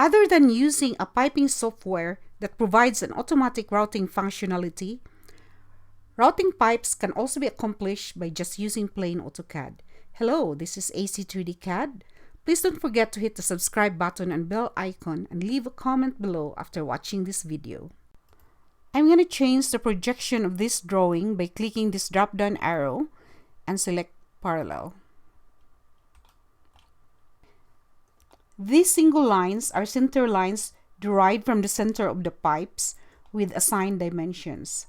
Other than using a piping software that provides an automatic routing functionality, routing pipes can also be accomplished by just using plain AutoCAD. Hello, this is AC3D CAD. Please don't forget to hit the subscribe button and bell icon and leave a comment below after watching this video. I'm going to change the projection of this drawing by clicking this drop-down arrow and select parallel. These single lines are center lines derived from the center of the pipes with assigned dimensions.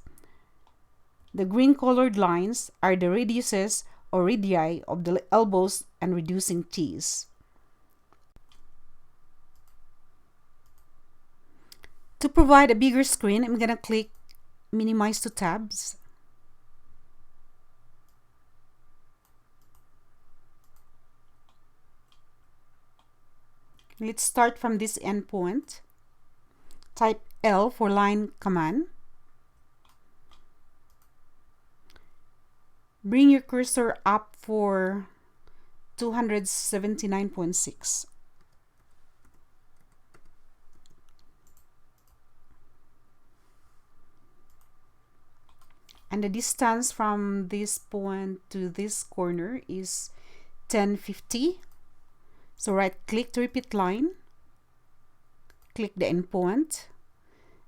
The green colored lines are the radiuses or radii of the elbows and reducing tees. To provide a bigger screen, I'm going to click minimize to tabs. Let's start from this endpoint. Type L for line command. Bring your cursor up for 279.6. And the distance from this point to this corner is 1050. So right click to repeat line, click the endpoint,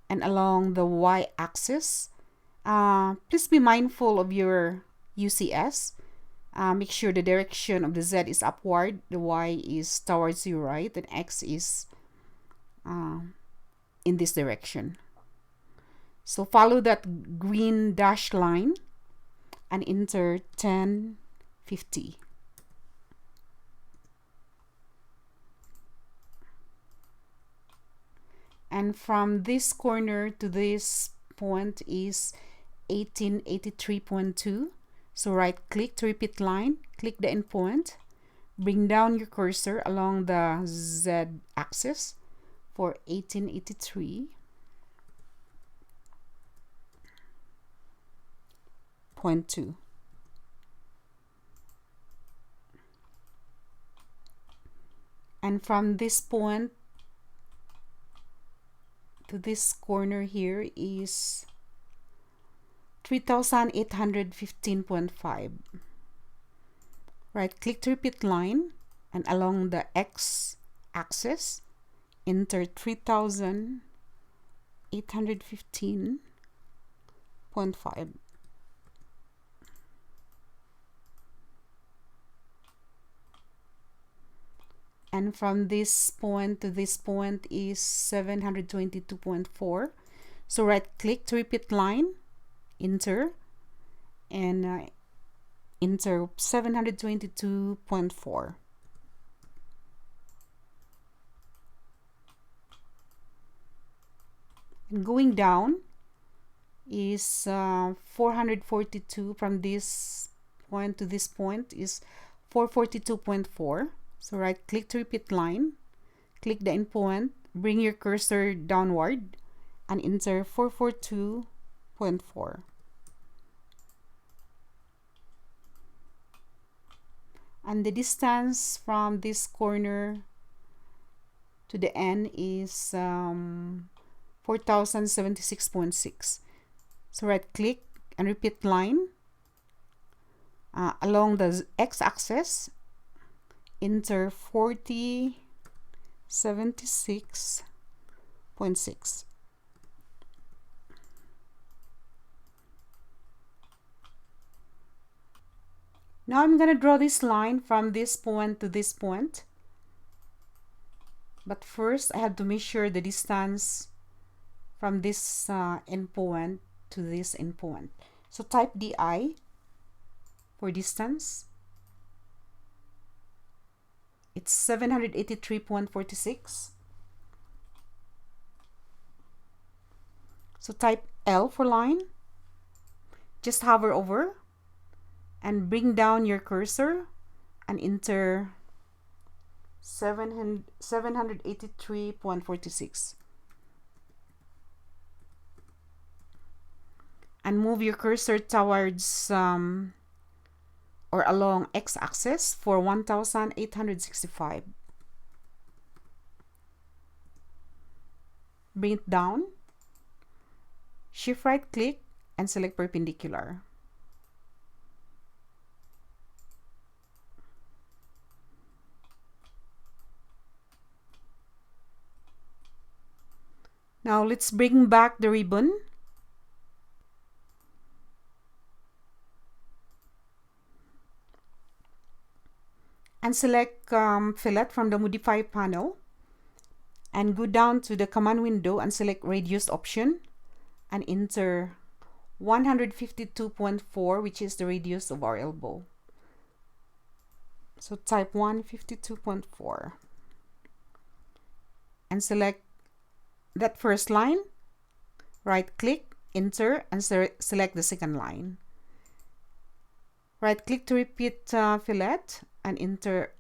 and along the y-axis, please be mindful of your UCS. Make sure the direction of the Z is upward, the Y is towards your right, and X is in this direction. So follow that green dashed line and enter 1050. And from this corner to this point is 1883.2. So right click to repeat line, click the endpoint, bring down your cursor along the Z axis for 1883.2. And from this point to this corner here is 3815.5. Right click to repeat line and along the X axis enter 3815.5. And from this point to this point is 722.4. So right click to repeat line, enter, and enter 722.4. And going down is 442. From this point to this point is 442.4. So right click to repeat line, click the endpoint, bring your cursor downward and enter 442.4. And the distance from this corner to the end is 4076.6. So right click and repeat line along the x-axis, enter 4076.6. Now I'm going to draw this line from this point to this point. But first I have to measure the distance from this endpoint to this endpoint. So type DI for distance. It's 783.46. So type L for line. Just hover over and bring down your cursor and enter 783.46. And move your cursor towards or along x-axis for 1865. bring it down, shift right click and select perpendicular. Now let's bring back the ribbon and select fillet from the modify panel and go down to the command window and select radius option and enter 152.4, which is the radius of our elbow. So type 152.4 and select that first line, right click, enter, and select the second line. Right click to repeat fillet and enter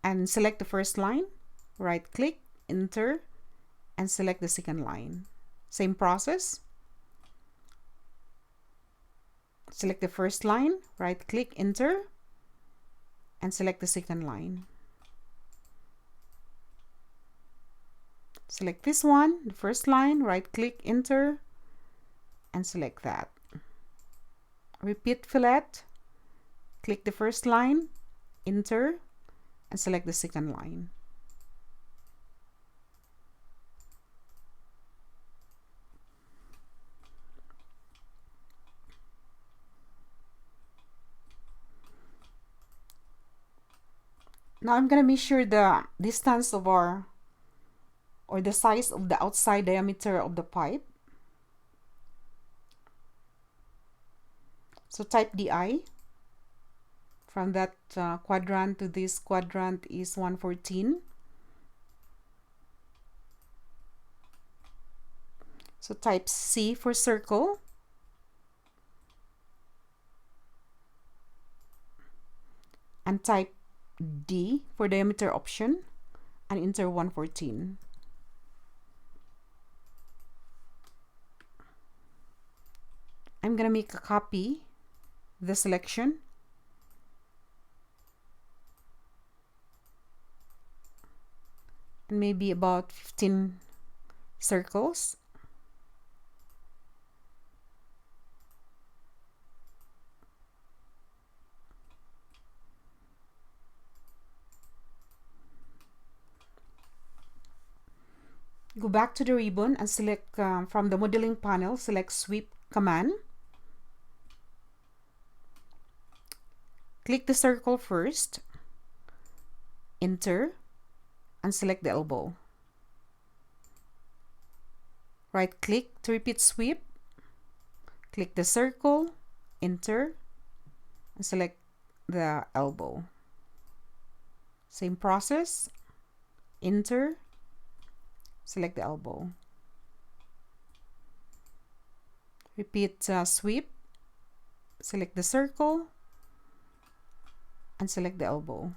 and select the first line, right click, enter, and select the second line. Same process. Select the first line, right click, enter, and select the second line. Select this one, the first line, right click, enter, and select that. Repeat fillet, click the first line, enter, and select the second line. Now I'm going to measure the distance of our, or the size of the outside diameter of the pipe. So type DI. From that quadrant to this quadrant is 114. So type C for circle. And type D for diameter option and enter 114. I'm going to make a copy of the selection. And maybe about 15 circles. Go back to the ribbon and select from the modeling panel, select sweep command. Click the circle first, enter, and select the elbow. Right click to repeat sweep, click the circle, enter, and select the elbow. Same process, enter, select the elbow. Repeat sweep, select the circle, and select the elbow.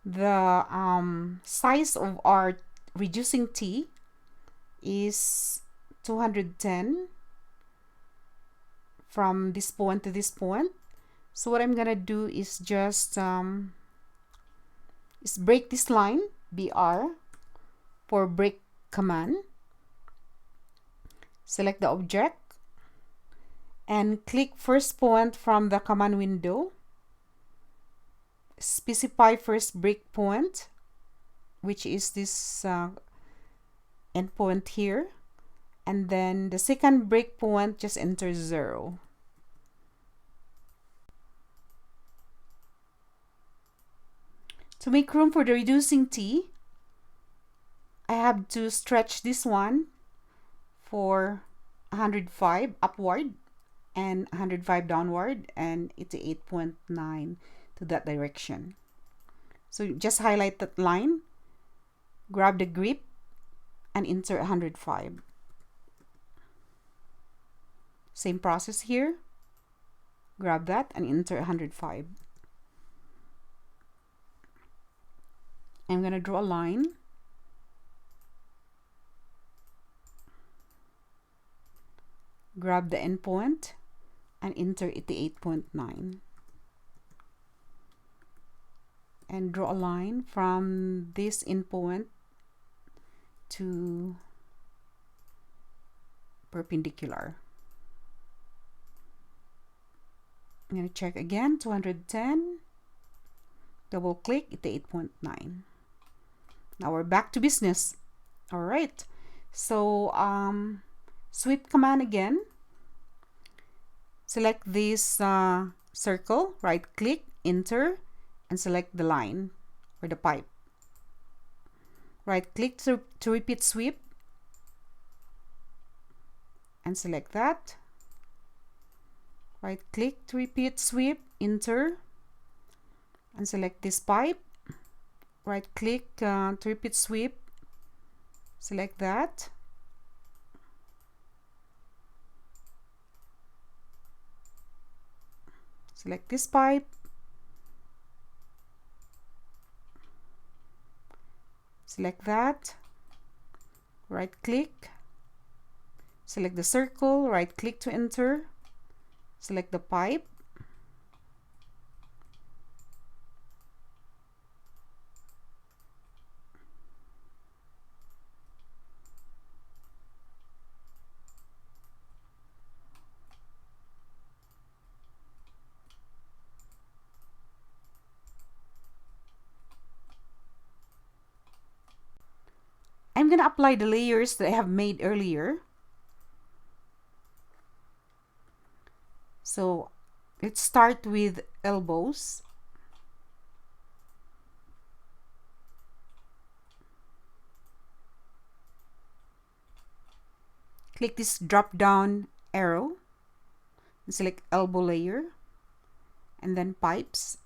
The size of our reducing T is 210 from this point to this point. So what I'm gonna do is just break this line, BR, for break command. Select the object and click first point from the command window. Specify first break point, which is this end point here, and then the second break point, just enter 0. To make room for the reducing T, I have to stretch this one for 105 upward and 105 downward and 88.9 to that direction. So just highlight that line, grab the grip, and enter 105. Same process here. Grab that and enter 105. I'm going to draw a line. Grab the endpoint and enter 88.9. And draw a line from this endpoint to perpendicular. I'm going to check again, 210, double click, 88.9. Now we're back to business. All right, so sweep command again. Select this circle, right click, enter, and select the line or the pipe. Right click to repeat sweep and select that. Right click to repeat sweep, enter, and select this pipe. Right click to repeat sweep, select that. Select this pipe. Select that. Right click. Select the circle, right click to enter. Select the pipe. I'm going to apply the layers that I have made earlier. So let's start with elbows. Click this drop down arrow and select elbow layer and then pipes.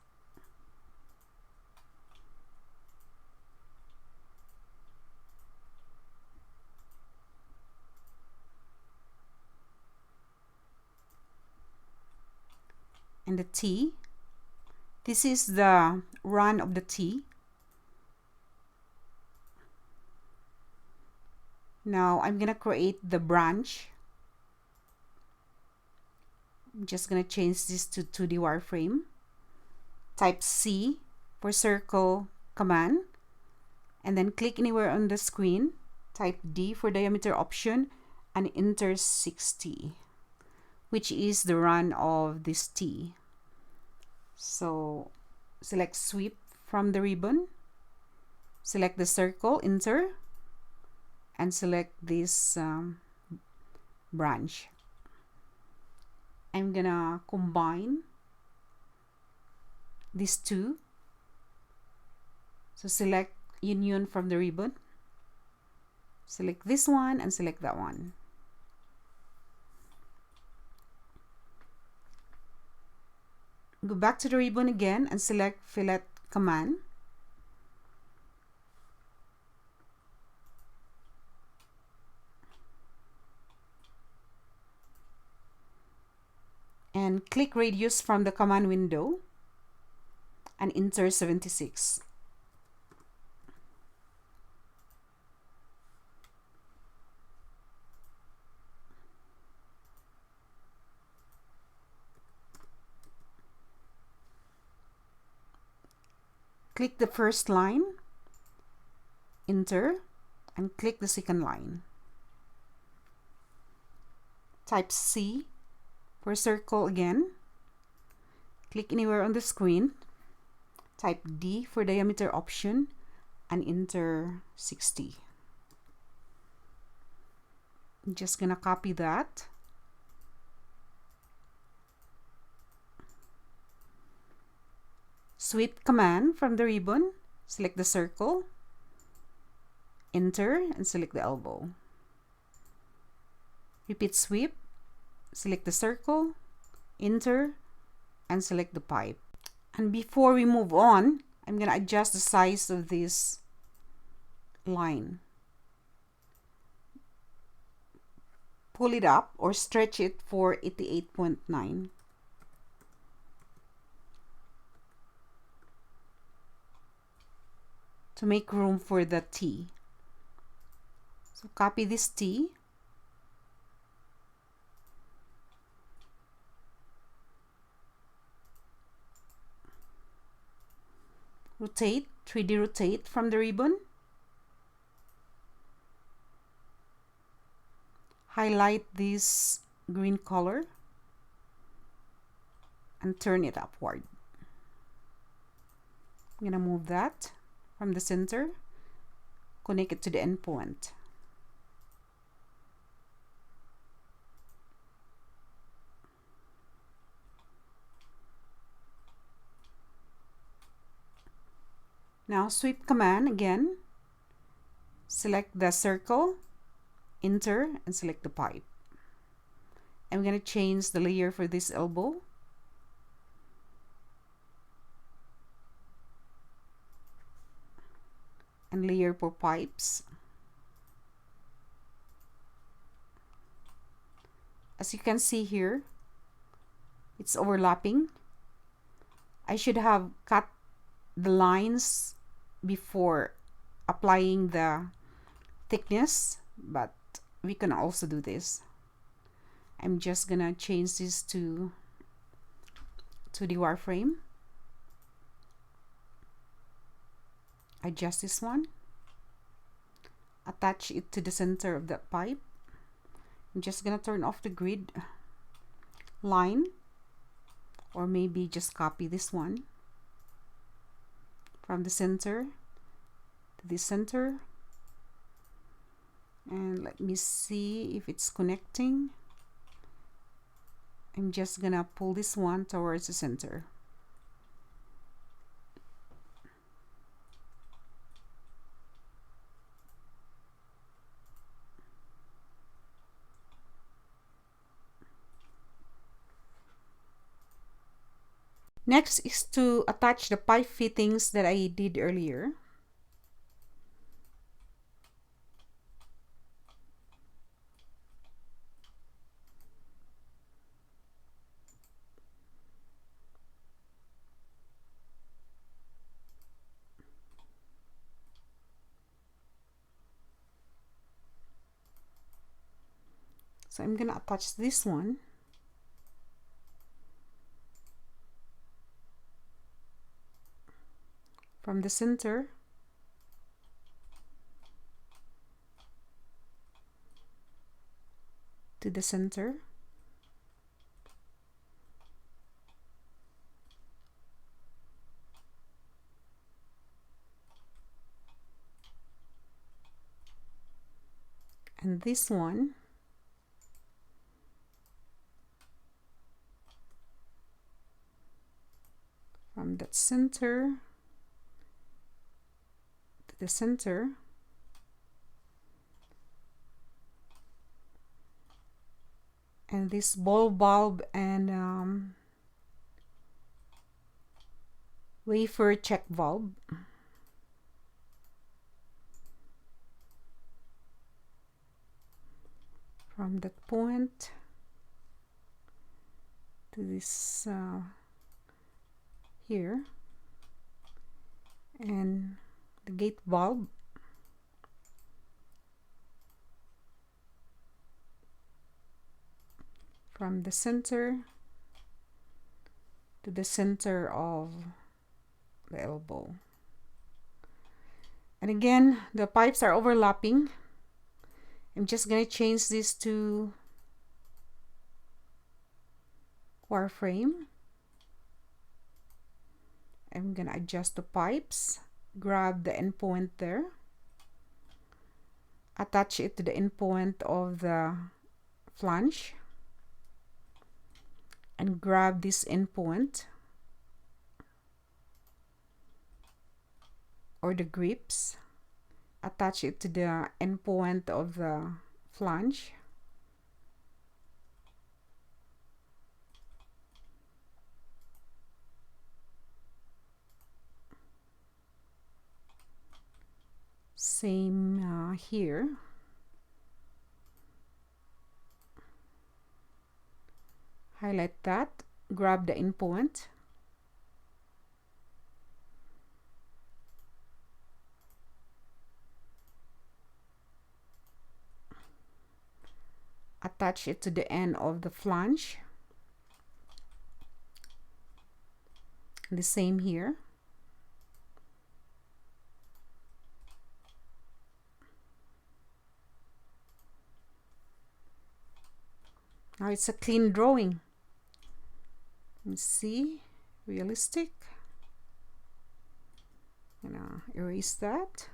And the T. This is the run of the T. Now I'm gonna create the branch. I'm just gonna change this to 2D wireframe. Type C for circle command and then click anywhere on the screen. Type D for diameter option and enter 60, which is the run of this T. So select sweep from the ribbon, select the circle, enter, and select this branch. I'm gonna combine these two. So select union from the ribbon, select this one and select that one. Go back to the ribbon again and select fillet command. And click radius from the command window and enter 76. Click the first line, enter, and click the second line. Type C for circle again. Click anywhere on the screen. Type D for diameter option and enter 60. I'm just gonna copy that. Sweep command from the ribbon, select the circle, enter, and select the elbow. Repeat sweep, select the circle, enter, and select the pipe. And before we move on, I'm going to adjust the size of this line. Pull it up or stretch it for 88.9. to make room for the T. So copy this T. Rotate, 3D rotate from the ribbon. Highlight this green color and turn it upward. I'm gonna move that from the center, connect it to the endpoint. Now sweep command again, select the circle, enter, and select the pipe. I'm going to change the layer for this elbow. And layer for pipes. As you can see here, it's overlapping. I should have cut the lines before applying the thickness, but we can also do this. I'm just gonna change this to the wireframe. Adjust this one, attach it to the center of that pipe. I'm just gonna turn off the grid line, or maybe just copy this one from the center to the center, and let me see if it's connecting. I'm just gonna pull this one towards the center. Next is to attach the pipe fittings that I did earlier. So I'm gonna attach this one. From the center to the center. And this one from that center to the center, and this ball bulb and wafer check valve from that point to this here, and the gate bulb from the center to the center of the elbow. And again, the pipes are overlapping. I'm just going to change this to wireframe. I'm going to adjust the pipes, grab the endpoint there, attach it to the endpoint of the flange, and grab this endpoint or the grips, attach it to the endpoint of the flange, same here. Highlight that, grab the endpoint, attach it to the end of the flange. The same here. Now it's a clean drawing. Let's see, realistic. Erase that.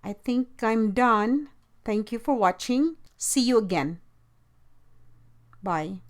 I think I'm done. Thank you for watching. See you again. Bye.